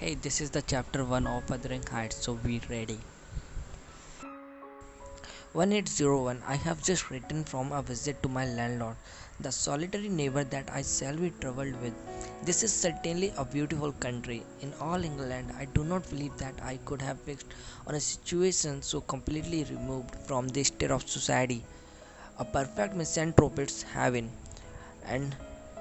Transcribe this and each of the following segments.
Hey, this is the chapter 1 of Wuthering Heights, so we ready. 1801. I have just returned from a visit to my landlord, the solitary neighbor that I seldom traveled with. This is certainly a beautiful country. In all England, I do not believe that I could have fixed on a situation so completely removed from the state of society. A perfect misanthropist's heaven. And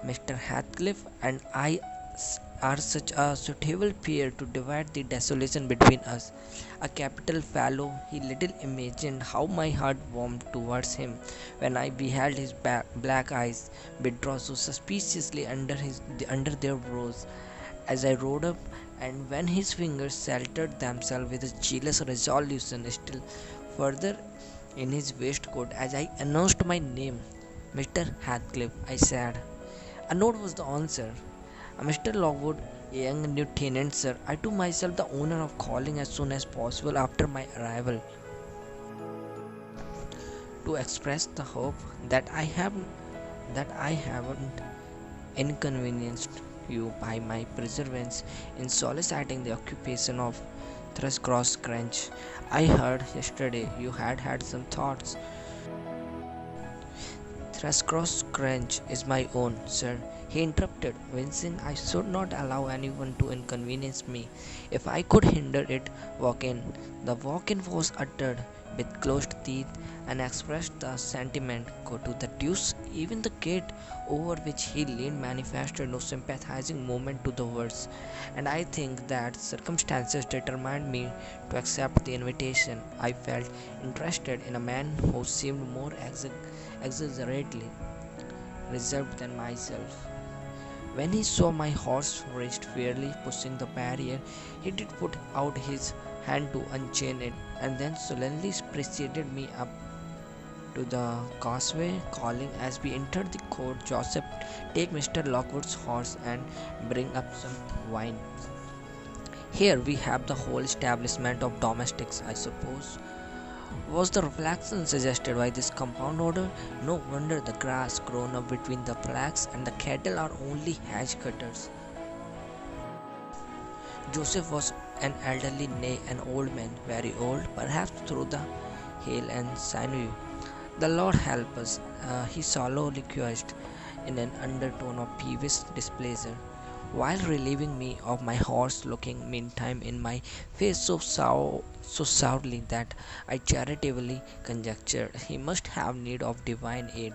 Mr. Heathcliff and I are such a suitable pair to divide the desolation between us. A capital fellow, he little imagined how my heart warmed towards him when I beheld his black eyes withdraw so suspiciously under their brows as I rode up, and when his fingers sheltered themselves with a jealous resolution still further in his waistcoat as I announced my name. Mr. Heathcliff, I said. A note was the answer. Mr. Lockwood, a young lieutenant, sir. I took myself the honor of calling as soon as possible after my arrival to express the hope that I haven't inconvenienced you by my perseverance in soliciting the occupation of Thrushcross Grange. I heard yesterday you had some thoughts. Thrushcross Grange is my own, sir, he interrupted, wincing. I should not allow anyone to inconvenience me. If I could hinder it, walk in. The walk in was uttered with closed teeth and expressed the sentiment, go to the deuce. Even the gate over which he leaned manifested no sympathizing movement to the words, and I think that circumstances determined me to accept the invitation. I felt interested in a man who seemed more exaggeratedly reserved than myself. When he saw my horse raced fairly pushing the barrier, he did put out his hand to unchain it, and then solemnly preceded me up to the causeway, calling as we entered the court, Joseph, take Mr. Lockwood's horse and bring up some wine. Here we have the whole establishment of domestics, I suppose. Was the reflection suggested by this compound odor? No wonder the grass grown up between the flags and the cattle are only hedge cutters. Joseph was an elderly, nay, an old man, very old, perhaps through the hale and sinew. The Lord help us, he soliloquized in an undertone of peevish displeasure, while relieving me of my horse, looking meantime in my face so sourly that I charitably conjectured he must have need of divine aid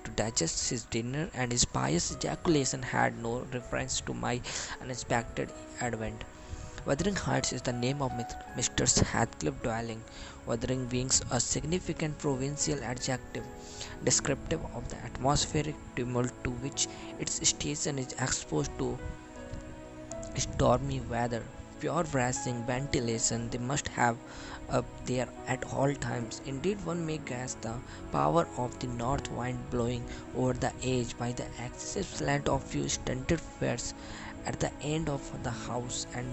to digest his dinner, and his pious ejaculation had no reference to my unexpected advent. Wuthering Heights is the name of Mr. Heathcliff dwelling, Wuthering being a significant provincial adjective descriptive of the atmospheric tumult to which its station is exposed to stormy weather. Pure bracing ventilation they must have up there at all times. Indeed, one may guess the power of the north wind blowing over the edge by the excessive slant of few stunted firs at the end of the house, and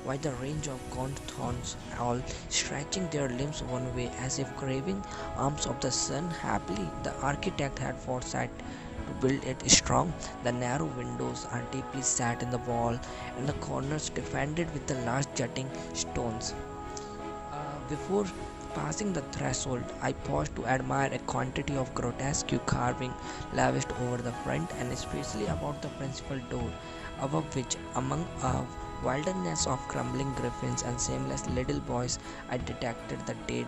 by the range of gaunt thorns, all stretching their limbs one way as if craving arms of the sun. Happily, the architect had foresight to build it strong. The narrow windows are deeply set in the wall, and the corners defended with the large jutting stones. Before passing the threshold, I paused to admire a quantity of grotesque carving lavished over the front, and especially about the principal door, above which, among a wilderness of crumbling griffins and shameless little boys, I detected the date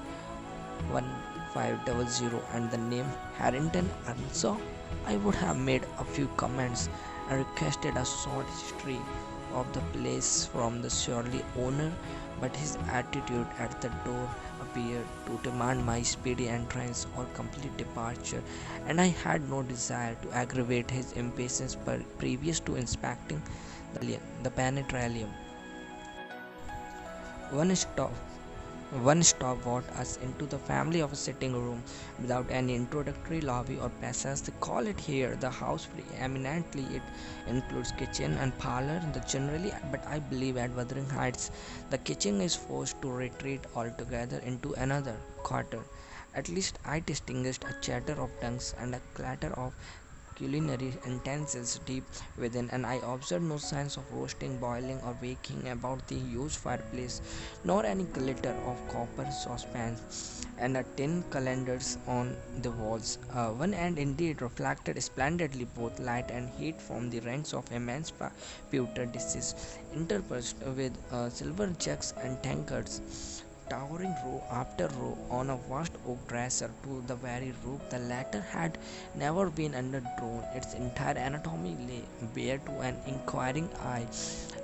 1500 and the name Harrington Earnshaw. I would have made a few comments and requested a short history of the place from the surly owner, but his attitude at the door appeared to demand my speedy entrance or complete departure, and I had no desire to aggravate his impatience previous to inspecting the penetralium. One stop one stop brought us into the family of a sitting room without any introductory lobby or passage. They call it here the house eminently. It includes kitchen and parlor the generally, but I believe at Wuthering Heights the kitchen is forced to retreat altogether into another quarter. At least I distinguished a chatter of tongues and a clatter of culinary utensils deep within, and I observed no signs of roasting, boiling, or baking about the huge fireplace, nor any glitter of copper saucepans and tin calendars on the walls. One end indeed reflected splendidly both light and heat from the ranks of immense pewter dishes, interspersed with silver jugs and tankards, towering row after row on a vast oak dresser to the very roof. The latter had never been underdrawn. Its entire anatomy lay bare to an inquiring eye,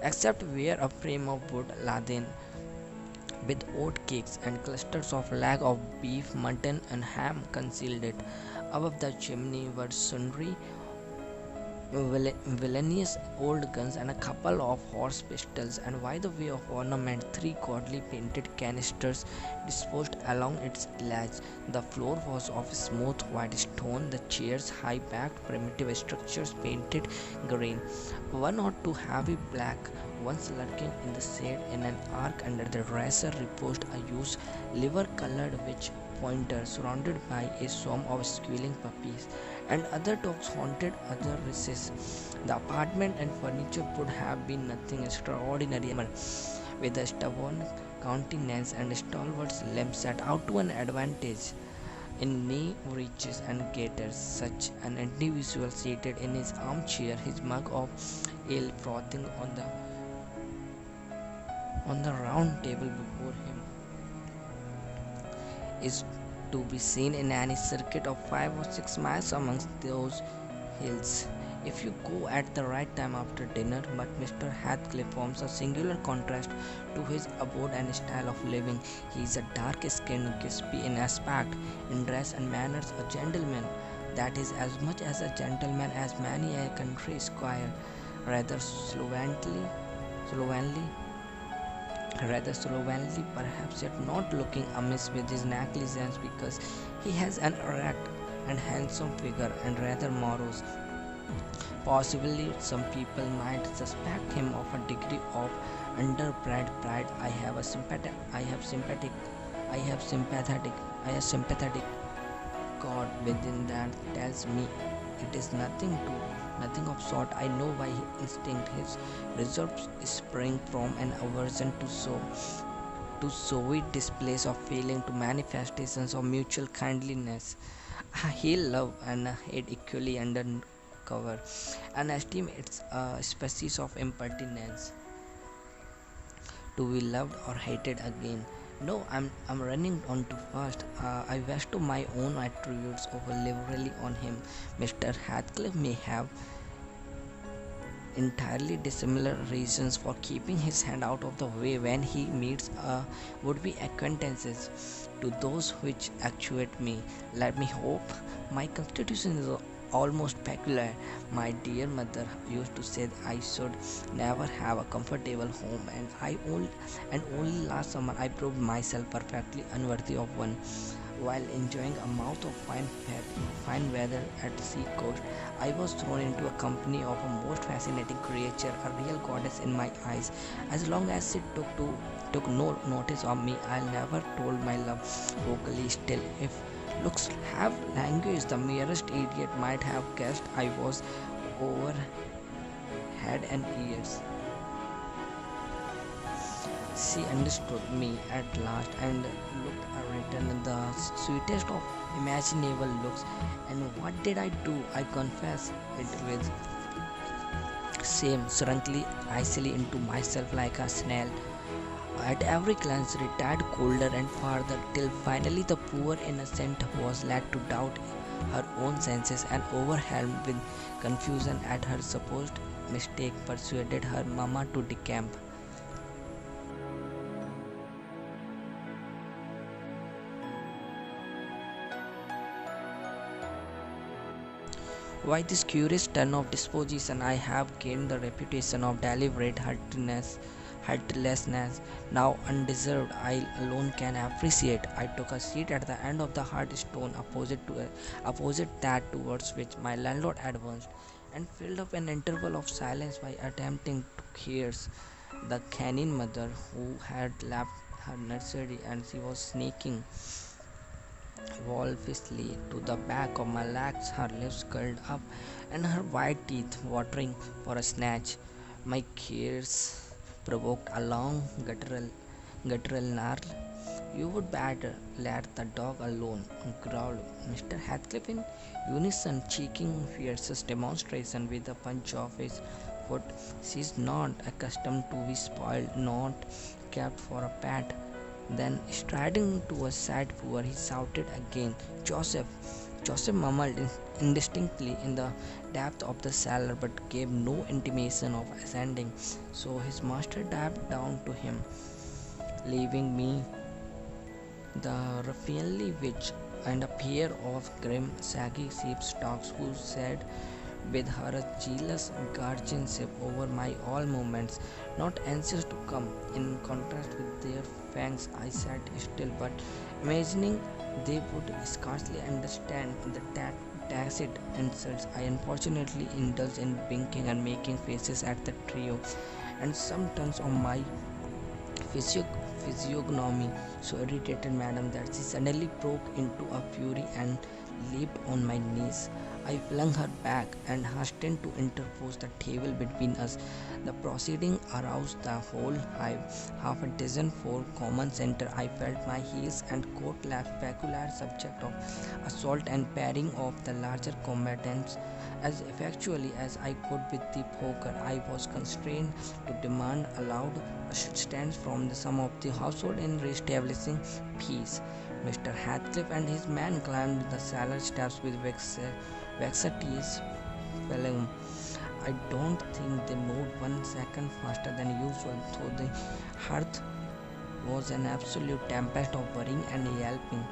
except where a frame of wood laden with oat cakes and clusters of leg of beef, mutton, and ham concealed it. Above the chimney were sundry villainous old guns and a couple of horse pistols, and by the way of ornament, three gaudily painted canisters disposed along its ledge. The floor was of smooth white stone, the chairs high backed, primitive structures painted green, one or two heavy black ones lurking in the shade. In an arc under the dresser reposed a used liver colored witch pointer surrounded by a swarm of squealing puppies, and other dogs haunted other recesses. The apartment and furniture would have been nothing extraordinary, with a stubborn countenance and stalwart limbs set out to an advantage in knee breeches and gaiters. Such an individual seated in his armchair, his mug of ale frothing on the round table before him, is to be seen in any circuit of 5 or 6 miles amongst those hills, if you go at the right time after dinner. But Mr. Heathcliff forms a singular contrast to his abode and style of living. He is a dark-skinned, crispy in aspect, in dress and manners a gentleman, that is, as much as a gentleman as many a country squire, rather slovenly, perhaps, yet not looking amiss with his negligence, because he has an erect and handsome figure and rather morose. Possibly some people might suspect him of a degree of underbred pride. I have sympathetic God within that tells me it is nothing of sort. I know by instinct his reserves spring from an aversion to showy displays of feeling, to manifestations of mutual kindliness. He love and hate equally under cover, and esteem it's a species of impertinence to be loved or hated again. No, I'm running on too fast. I bestow my own attributes over liberally on him. Mr. Heathcliff may have entirely dissimilar reasons for keeping his hand out of the way when he meets would-be acquaintances to those which actuate me. Let me hope my constitution is almost peculiar. My dear mother used to say I should never have a comfortable home, and only last summer I proved myself perfectly unworthy of one. While enjoying a mouth of fine weather at the sea coast, I was thrown into a company of a most fascinating creature, a real goddess in my eyes. As long as she took no notice of me, I never told my love vocally. Still, if looks have language, the merest idiot might have guessed I was over head and ears. She understood me at last and looked a return the sweetest of imaginable looks. And what did I do? I confess it with shame, shrunk icily into myself like a snail. At every glance retired colder and farther, till finally the poor innocent was led to doubt her own senses, and overwhelmed with confusion at her supposed mistake, persuaded her mamma to decamp. By this curious turn of disposition, I have gained the reputation of deliberate heartlessness, now undeserved. I alone can appreciate. I took a seat at the end of the hearthstone, opposite that towards which my landlord advanced, and filled up an interval of silence by attempting to hear the canine mother, who had left her nursery, and she was sneaking wolfishly to the back of my legs, her lips curled up and her white teeth watering for a snatch. My cares provoked a long guttural snarl. You would better let the dog alone, growled Mr. Heathcliff in unison, cheeking fiercest demonstration with a punch of his foot. She's not accustomed to be spoiled, not kept for a pet. Then, striding to a side door, he shouted again, Joseph! Joseph mumbled indistinctly in the depth of the cellar but gave no intimation of ascending, so his master dived down to him, leaving me the ruffianly witch and a pair of grim, saggy sheepdogs who said with her jealous guardianship over my all movements, not anxious to come in contact with their fangs. I sat still, but imagining they would scarcely understand the tacit insults. I unfortunately indulged in winking and making faces at the trio, and some turns on my physiognomy so irritated madam that she suddenly broke into a fury and leaped on my knees. I flung her back and hastened to interpose the table between us. The proceeding aroused the whole hive. Half a dozen for common center. I felt my heels and coat lap peculiar subject of assault and parrying off the larger combatants as effectually as I could with the poker. I was constrained to demand aloud assistance from some of the household in re-establishing peace. Mr. Heathcliff and his men climbed the cellar steps with vexatious phlegm. I don't think they moved 1 second faster than usual, though the hearth was an absolute tempest of worrying and yelping.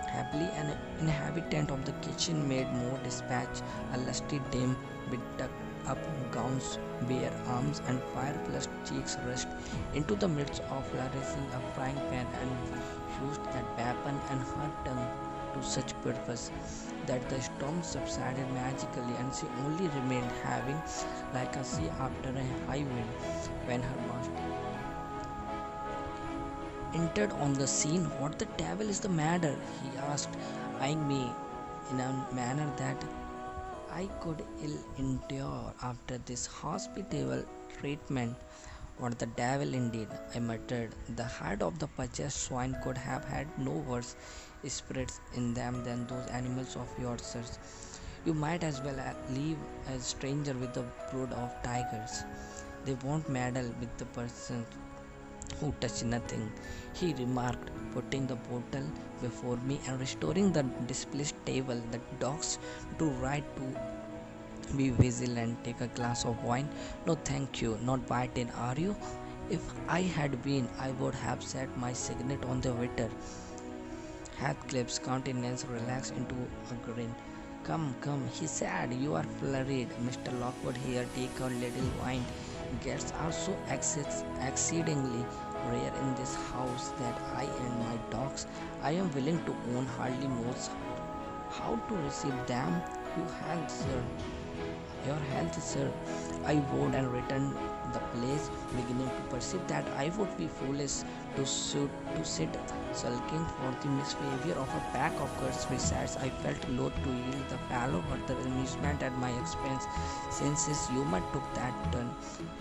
Happily, an inhabitant of the kitchen made more dispatch, a lusty dame with tucked up gowns, bare arms, and fire-flushed cheeks rushed into the midst of flourishing a frying pan and used that weapon and her tongue to such purpose that the storm subsided magically and she only remained having like a sea after a high wind when her master entered on the scene. What the devil is the matter? He asked, eyeing me in a manner that I could ill endure after this hospitable treatment. What the devil indeed, I muttered. The heart of the purchased swine could have had no worse spirits in them than those animals of yours, sirs. You might as well leave a stranger with a brood of tigers. They won't meddle with the person who touch nothing, he remarked, putting the bottle before me and restoring the displeased table. The dogs do right to be vigilant. Take a glass of wine. No, thank you. Not biting, are you? If I had been, I would have set my signet on the waiter. Heathcliff's countenance relaxed into a grin. Come, come, he said, you are flurried. Mr. Lockwood here, take a little wine. Guests are so exceedingly rare in this house that I and my dogs I am willing to own hardly knows how to receive them. Your health, sir. Your health, sir. I bowed and returned the place, beginning to perceive that I would be foolish to sit sulking for the misbehavior of a pack of curs. Besides, I felt loath to yield the fellow further amusement at my expense, since his humor took that turn.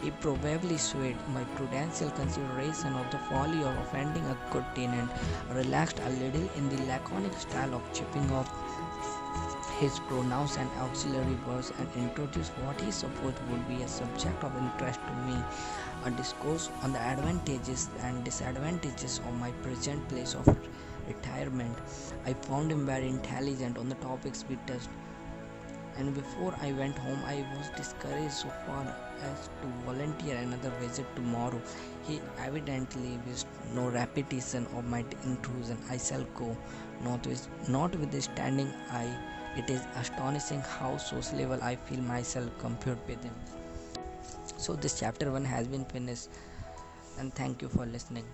He probably swayed my prudential consideration of the folly of offending a good tenant, relaxed a little in the laconic style of chipping off his pronouns and auxiliary verbs, and introduced what he supposed would be a subject of interest to me, a discourse on the advantages and disadvantages of my present place of retirement. I found him very intelligent on the topics we touched, and before I went home I was discouraged so far as to volunteer another visit tomorrow. He evidently wished no repetition of my intrusion. I shall go, notwithstanding it is astonishing how sociable I feel myself compared with him. So this chapter 1 has been finished, and thank you for listening.